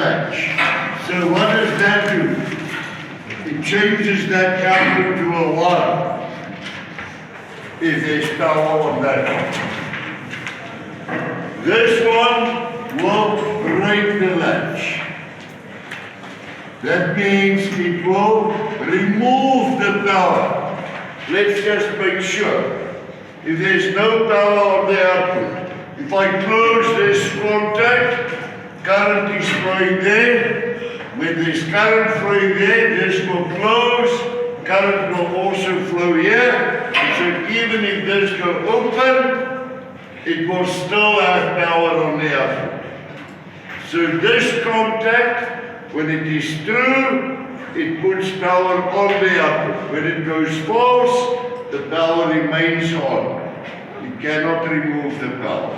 latch. So what does that do? It changes that output to a 1 if there's power on that one. This one will break the latch. That means it will remove the power. Let's just make sure. If there's no power on the output, if I close this contact, current is flowing there. When there's current flowing there, this will close. Current will also flow here. So even if this go open, it will still have power on the output. So this contact, when it is true, it puts power on the output. When it goes false, the power remains on. It cannot remove the power.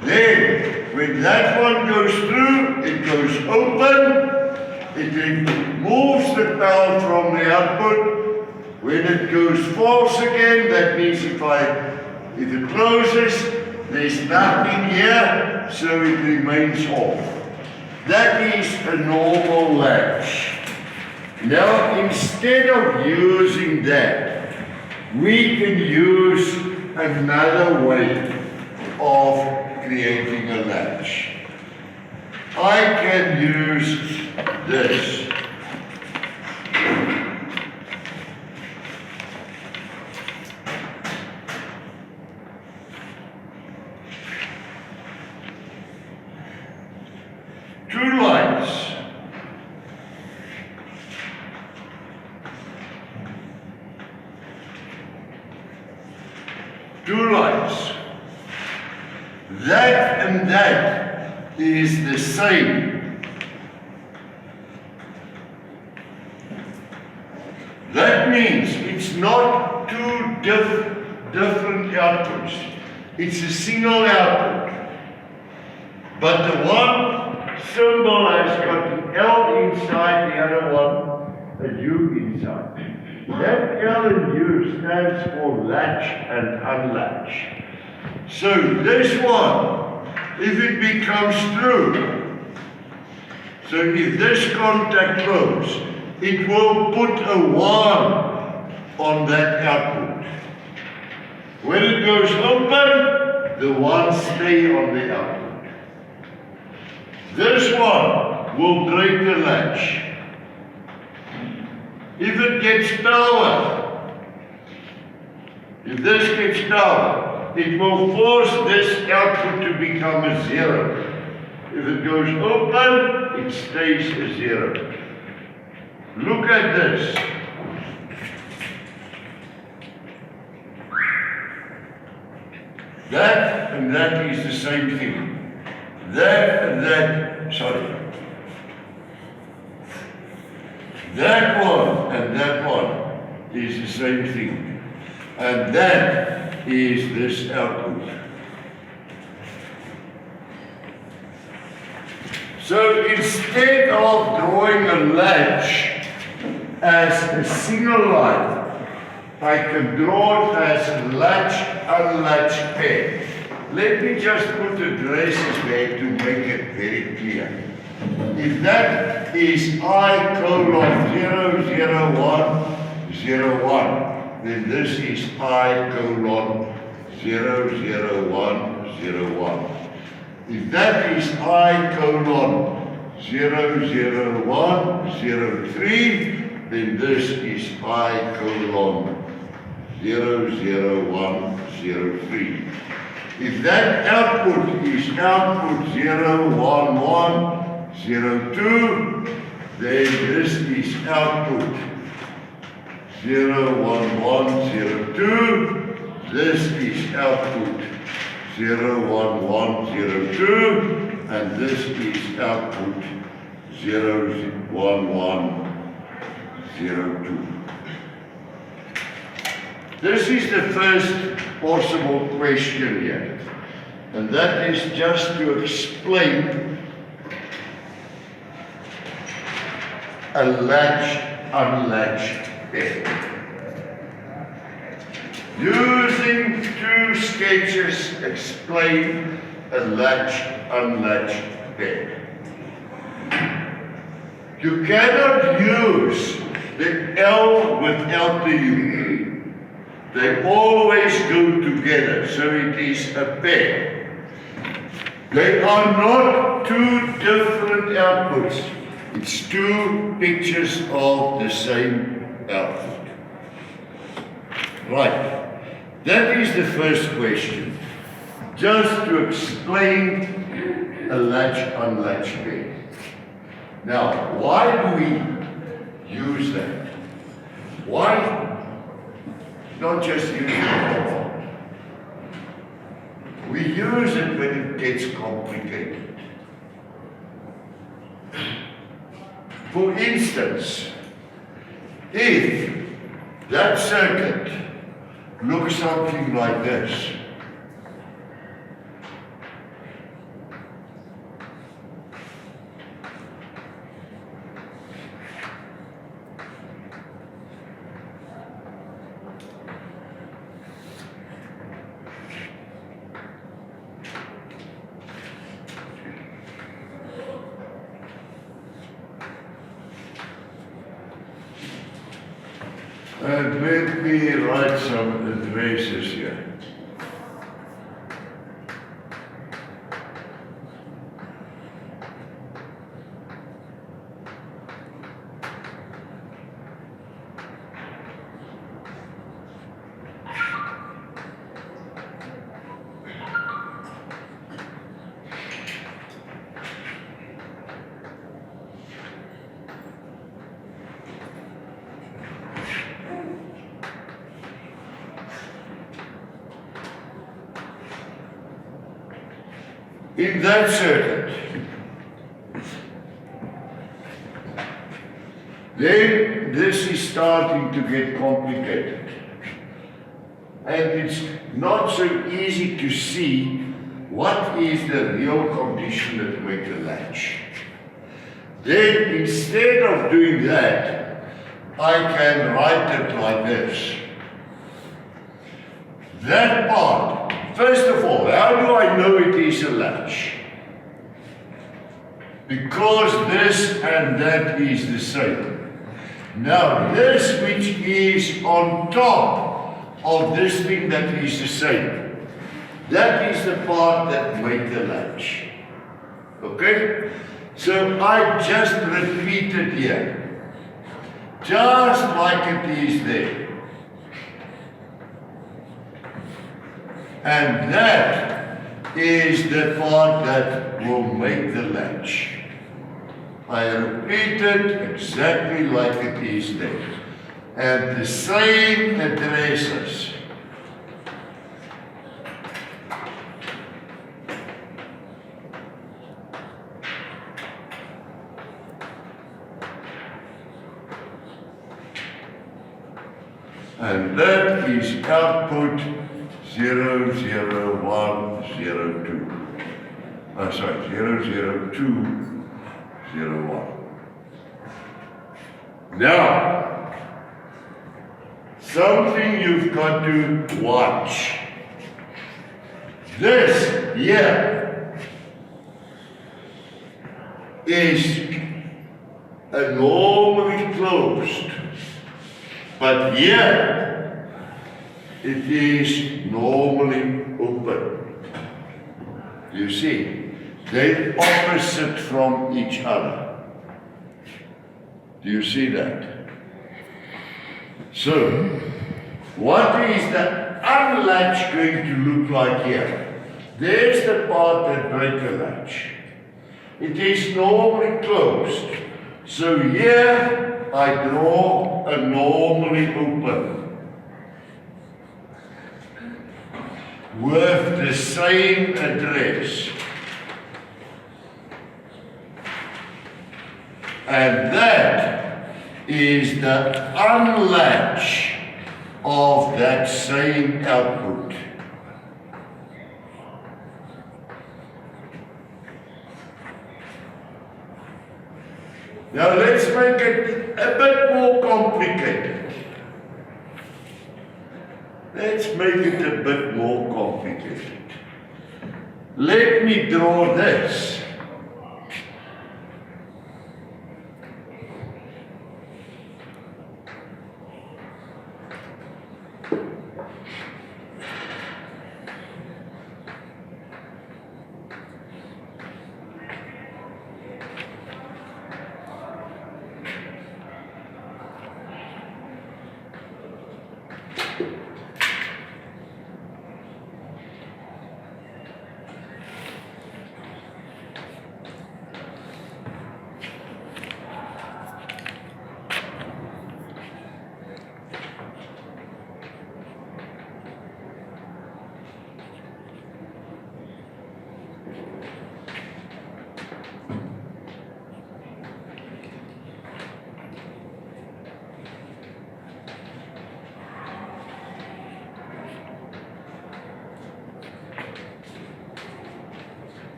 Then, when that one goes through, it goes open, it removes the power from the output. When it goes false again, that means if it closes, there's nothing here, so it remains off. That is a normal latch. Now, instead of using that, we can use another way of creating a latch. I can use this. Two lines. Two lines. That and that is the same. That means it's not two different outputs. It's a single output. But the one symbol has got an L inside, the other one a U inside. That L and U stands for latch and unlatch. So this one, if it becomes true, so if this contact closes, it will put a 1 on that output. When it goes open, the 1 stays on the output. This one will break the latch. If it gets power, if this gets power, it will force this output to become a 0. If it goes open, it stays a 0. Look at this. That and that is the same thing. That and that, sorry. That one and that one is the same thing. And that is this output. So instead of drawing a latch as a single line, I can draw it as a latch-unlatch pair. Let me just put the addresses there to make it very clear. If that is I colon 0, 0, 1, 0, 1, then this is I colon 0, 0, 1, 0, 1. If that is I colon 0, 0, 1, 0, 3, then this is I colon 0, 0, 1, 0, 3. If that output is output 0, 1, 1, 0, 2, then this is output 0, 1, 1, 0, 2. This is output 0, 1, 1, 0, 2. And this is output 0, 1, 1, 0, 2. This is the first possible question here. And that is just to explain a latch-unlatch pair. Using two sketches, explain a latch-unlatch pair. You cannot use the L without the U. They always go together, so it is a pair. They are not two different outputs. It's two pictures of the same output. Right. That is the first question. Just to explain a latch-unlatch pair. Now, why do we use that? Why not just use it? We use it when it gets complicated. For instance, if that circuit looks something like this, and let me write some addresses here. In that circuit, then this is starting to get complicated. And it's not so easy to see what is the real condition that makes the latch. Then instead of doing that, I can write it like this. That part, first of all, how do I know it is a latch? Because this and that is the same. Now, this which is on top of this thing that is the same, that is the part that makes the latch. Okay? So I just repeat it here, just like it is there. And that is the part that will make the latch. I repeat it exactly like it is there. And the same addresses. And that is output 00102. Sorry, 00201. Now, something you've got to watch. This here is normally closed, but here it is normally open. You see, they're opposite from each other. Do you see that? So, what is the unlatch going to look like here? There's the part that breaks the latch. It is normally closed. So here I draw a normally open with the same address. And that is the unlatch of that same output. Now let's make it a bit more complicated. Let's make it a bit more complicated. Let me draw this.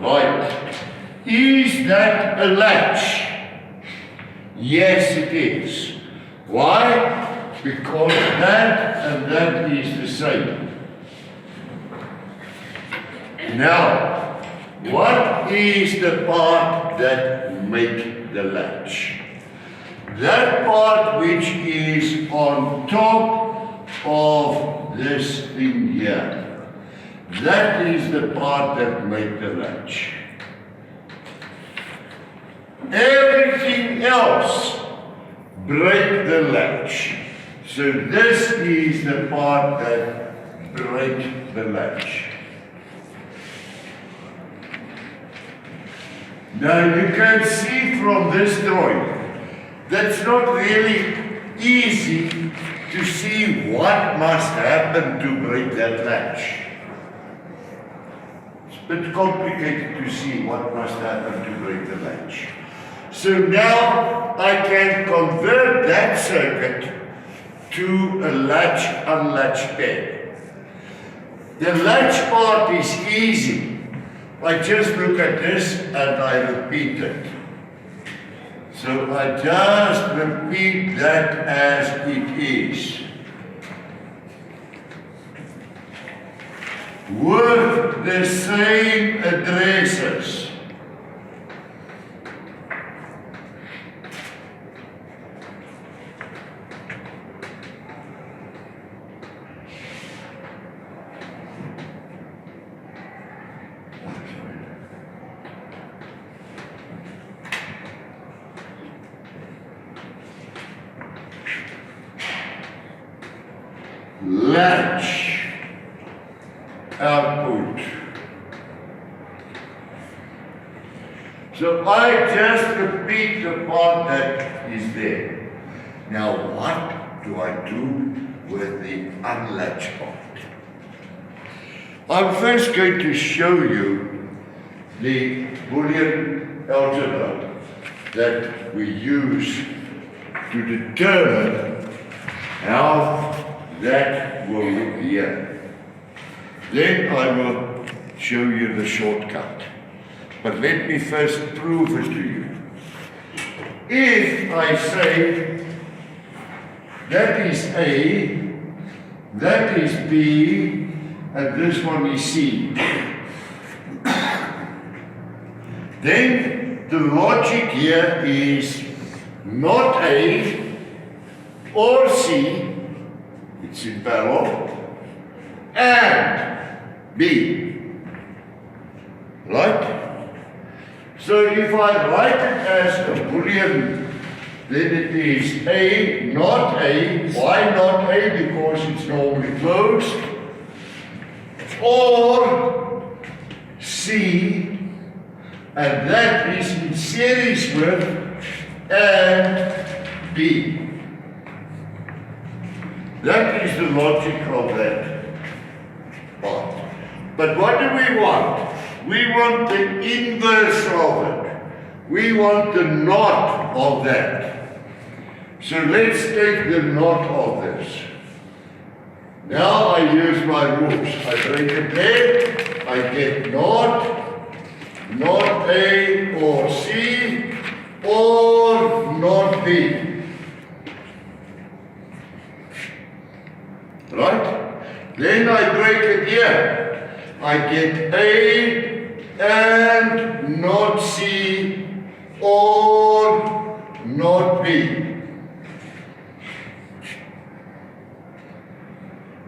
Right. Is that a latch? Yes, it is. Why? Because that and that is the same. Now, what is the part that make the latch? That part which is on top of this thing here. That is the part that make the latch. Everything else break the latch. So this is the part that break the latch. Now you can see from this drawing, that's not really easy to see what must happen to break that latch. It's a bit complicated to see what must happen to break the latch. So now I can convert that circuit to a latch unlatch pair. The latch part is easy. I just look at this and I repeat it. So I just repeat that as it is. With the same addresses. Latch output. So I just repeat the part that is there. Now what do I do with the unlatch part? I'm first going to show you the Boolean algebra that we use to determine how that will look here. Then I will show you the shortcut. But let me first prove it to you. If I say that is A, that is B, and this one is C, then the logic here is not A or C, it's in parallel, and B. Right? So if I write it as a Boolean, then it is A, not A. Why not A? Because it's normally closed. Or C, and that is in series with and B. That is the logic of that part. But what do we want? We want the inverse of it. We want the not of that. So let's take the not of this. Now I use my rules. I break a pen, I get not A or C, or not B. Right? Then I break it here. I get A and not C or not B.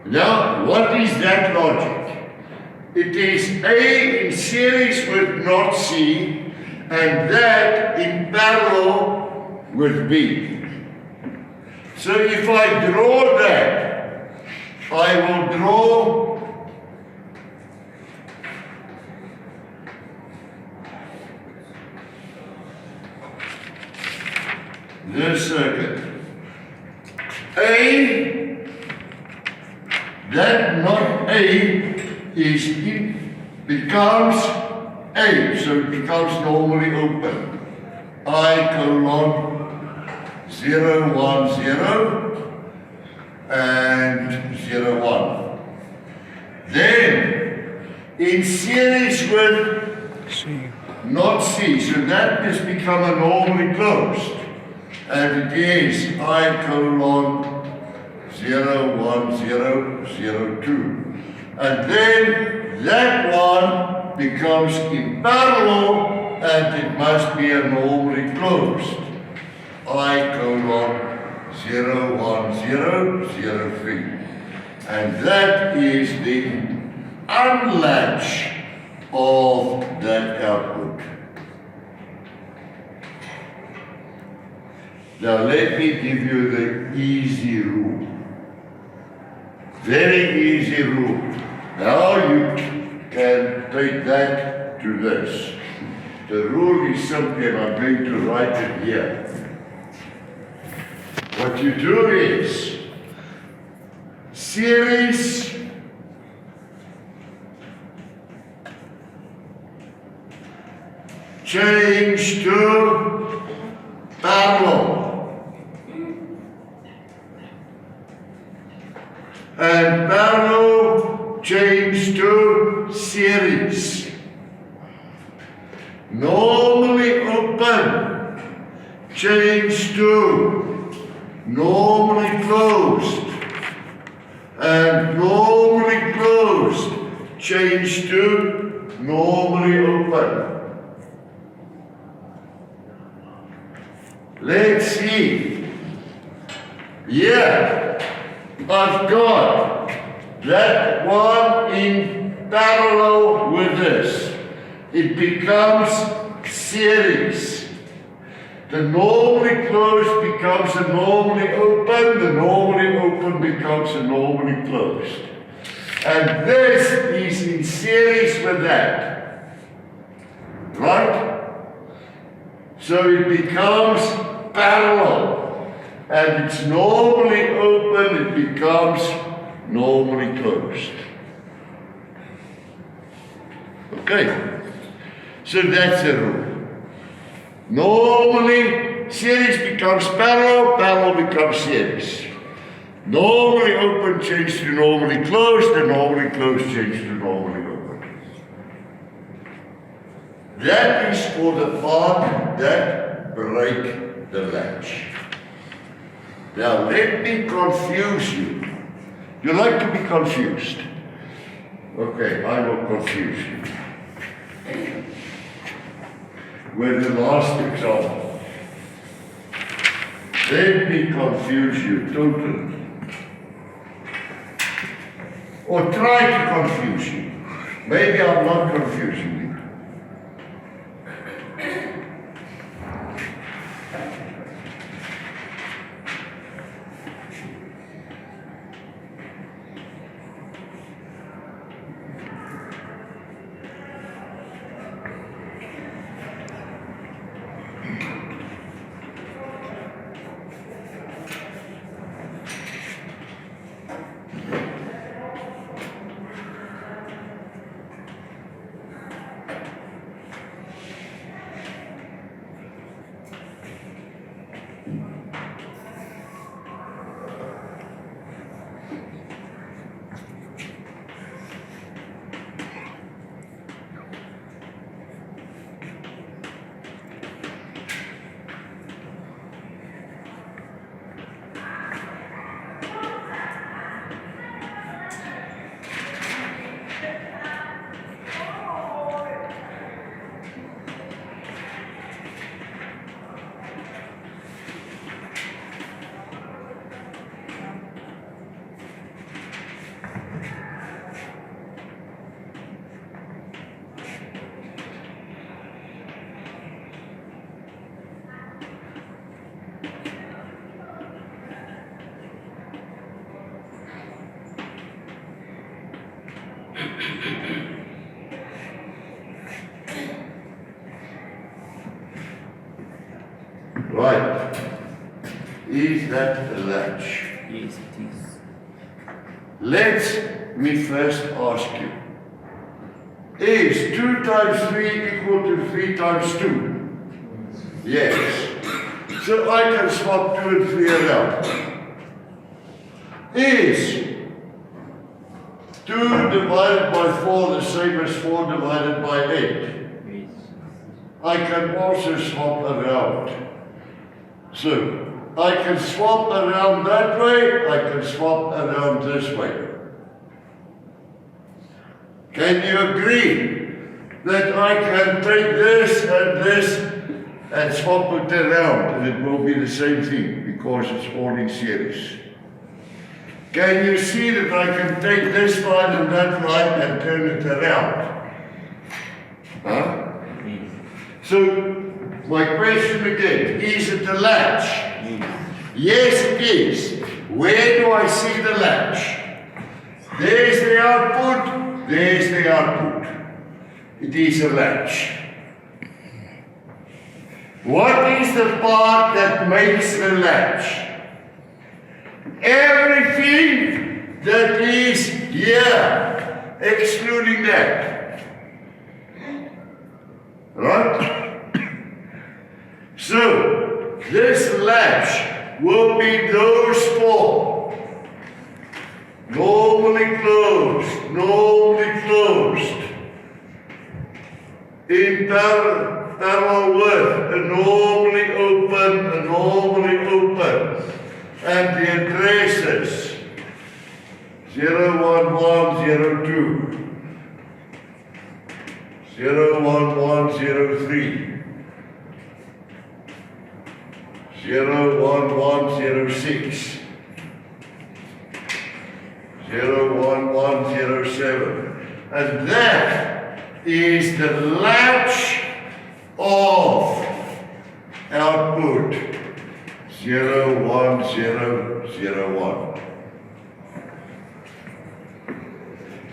Now, what is that logic? It is A in series with not C, and that in parallel with B. So if I draw that, I will draw this circuit. A, that not A becomes A, so it becomes normally open. I colon 0, 1, 0 and 0, 1. Then in series with C, not C, so that has become a normally closed. And it is I colon 0, 1, 0, 0, 2. And then that one becomes in parallel and it must be a normally closed. I colon 0, 1, 0, 0, 3. And that is the unlatch of that output. Now let me give you the easy rule. Very easy rule. Now you can take that to this. The rule is simple, and I'm going to write it here. What you do is series change to parallel. And parallel change to series. Normally open change to normally closed. And normally closed change to normally open. Let's see. Yeah. I've got that one in parallel with this. It becomes series. The normally closed becomes a normally open. The normally open becomes a normally closed. And this is in series with that. Right? So it becomes parallel. And it's normally open, it becomes normally closed. Okay, so that's the rule. Normally, series becomes parallel, parallel becomes series. Normally open change to normally closed, and normally closed change to normally open. That is for the part that break the latch. Now let me confuse you. You like to be confused? Okay, I will confuse you. With the last example. Let me confuse you totally. Or try to confuse you. Maybe I'm not confusing you. Right. Is that a latch? Yes, it is. Let me first ask you. Is 2 times 3 equal to 3 times 2? Yes. So I can swap 2 and 3 around. Is 2 divided by 4 the same as 4 divided by 8? Yes. I can also swap around. So, I can swap around that way, I can swap around this way. Can you agree that I can take this and swap it around and it will be the same thing because it's all in series? Can you see that I can take this line and that line and turn it around? Huh? Yes. So, my question again, is it a latch? Yes, it is. Where do I see the latch? There's the output, there's the output. It is a latch. What is the part that makes the latch? Everything that is here, excluding that. Right? So, this latch will be those four. Normally closed, normally closed. In parallel with a normally open. And the addresses 01102, 01103, 01106, 01107. And that is the latch of output 01001.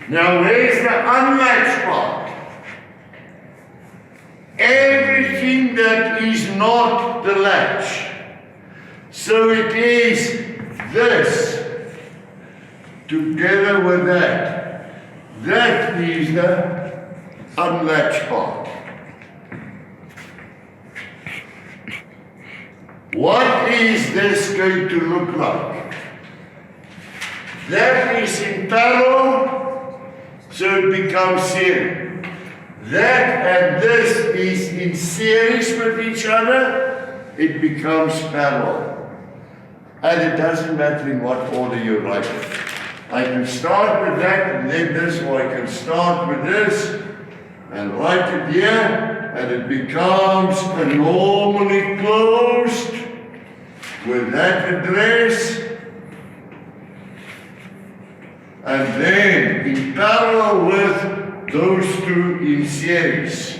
Now where's the unlatched part? Everything that is not the latch. So it is this together with that. That is the unlatched part. What is this going to look like? That is in parallel, so it becomes series. That and this is in series with each other, it becomes parallel. And it doesn't matter in what order you write it. I can start with that and then this, or I can start with this and write it here, and it becomes a normally closed with that address, and then in parallel with those two in series.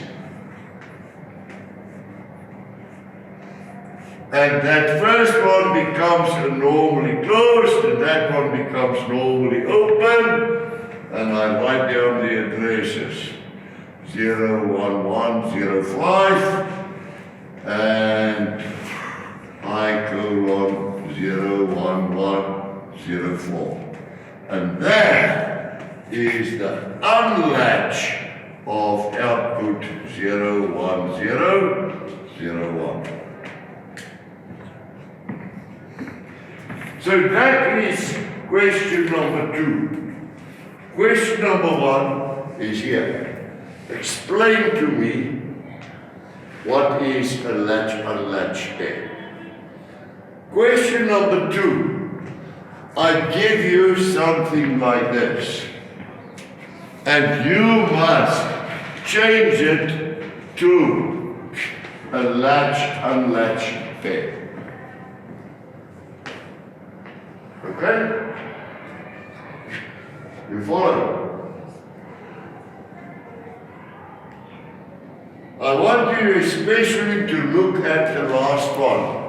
And that first one becomes a normally closed, and that one becomes normally open, and I write down the addresses 01105 and I colon 01104. And that is the unlatch of output 01001. So that is question number 2. Question number 1 is here. Explain to me what is a latch-unlatch pair. Question number 2. I give you something like this, and you must change it to a latch-unlatch pair. Okay? You follow? I want you especially to look at the last one.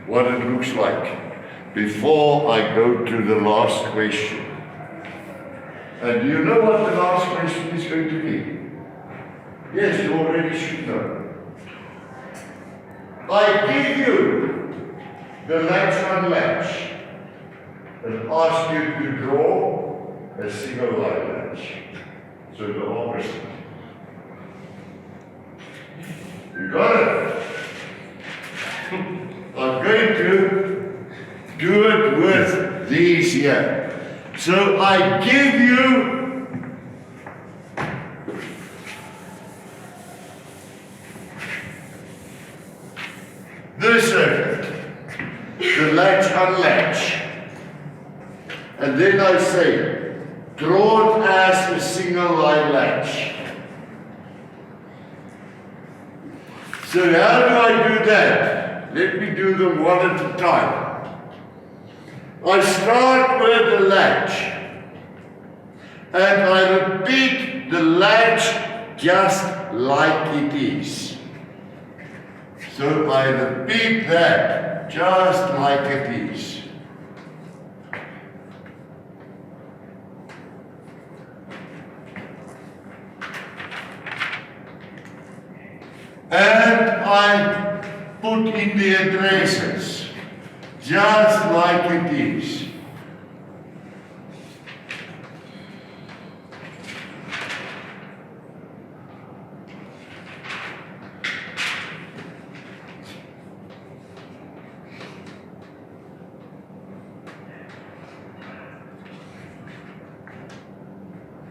What it looks like before I go to the last question. And do you know what the last question is going to be? Yes, you already should know. I give you the latch unlatch and ask you to draw a single line latch. So the opposite. You got it? I'm going to do it with these here. So I give you this circuit, the latch unlatch. And then I say, draw it as a single line latch. So how do I do that? Let me do them one at a time. I start with the latch. And I repeat the latch just like it is. So I repeat that just like it is. And I put in the addresses, just like it is.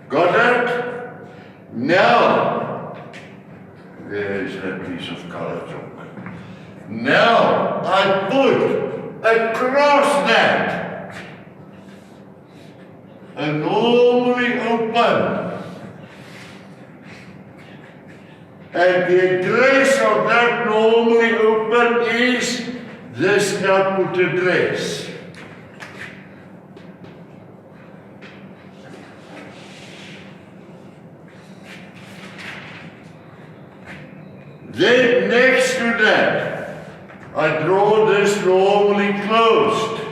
Got it? Now, there's that piece of color chalk. Now I put across that a normally open, and the address of that normally open is this output address. Then next to that, I draw this normally closed,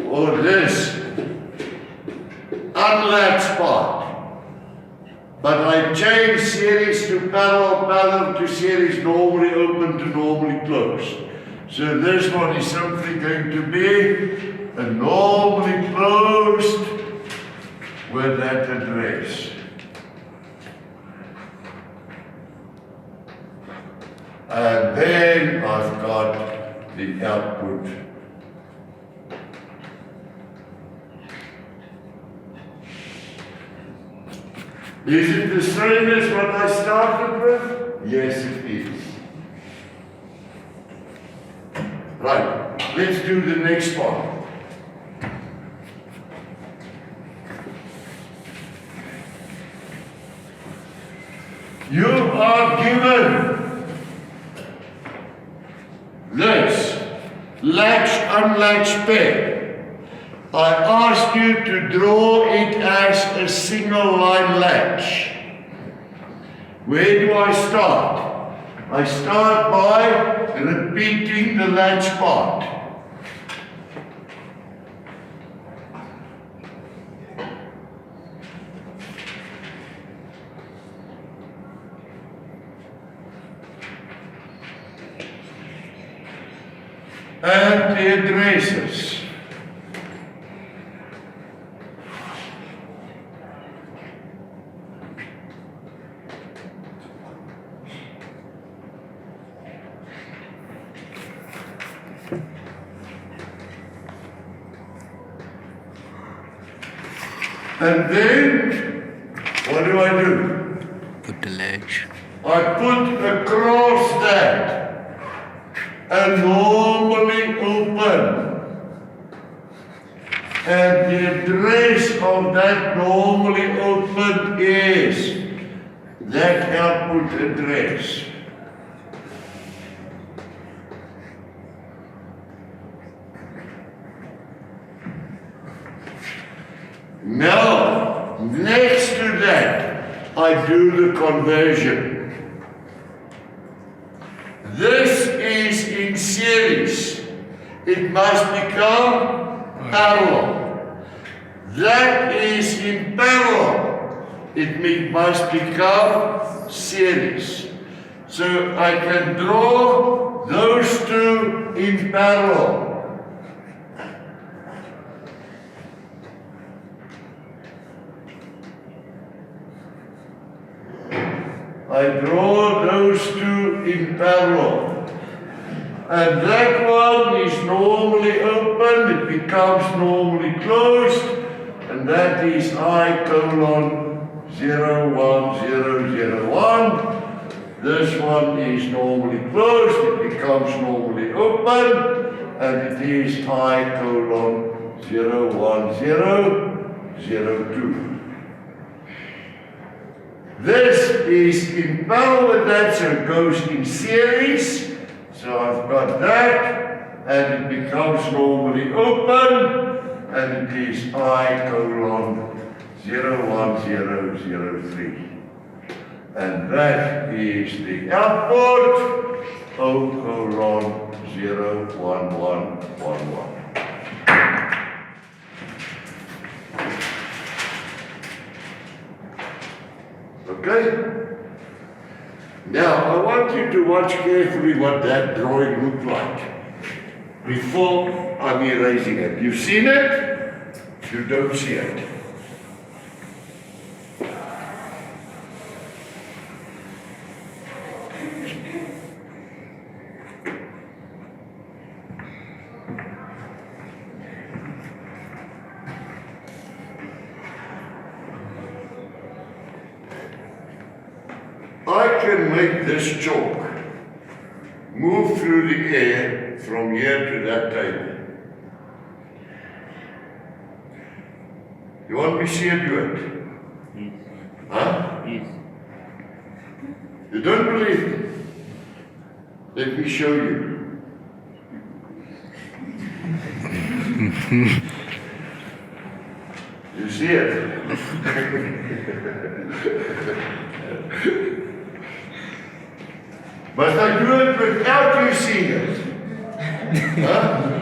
or this unlatched part. But I change series to parallel, parallel to series normally open to normally closed. So this one is simply going to be a normally closed with that address. And then I've got the output. Is it the same as what I started with? Yes, it is. Right, let's do the next one. You are given this latch unlatch pair. I ask you to draw it as a single line latch. Where do I start? I start by repeating the latch part. And the addresses. And then, what do I do? Put the latch. I put across that a normally open, and the address of that normally open is that output address. Now, next to that, I do the conversion. This is in series. It must become parallel. That is in parallel. It must become series. So I can draw those two in parallel. I draw those two in parallel. And that one is normally open, it becomes normally closed, and that is I colon 0, 1, 0, 0, 1. This one is normally closed, it becomes normally open, and it is I colon 0, 1, 0, 0, 2. This is in parallel with that, so it goes in series. So I've got that, and it becomes normally open, and it is I colon 0, 1, 0, 0, 3. And that is the output, O colon 0, 1, 1, 1, 1. Okay? Now, I want you to watch carefully what that drawing looked like before I'm erasing it. You've seen it, you don't see it. I can make this chalk move through the air from here to that table. You want me to see it do it? Yes. Huh? Yes. You don't believe me? Let me show you. You see it? Must I do it without you seeing it? Huh?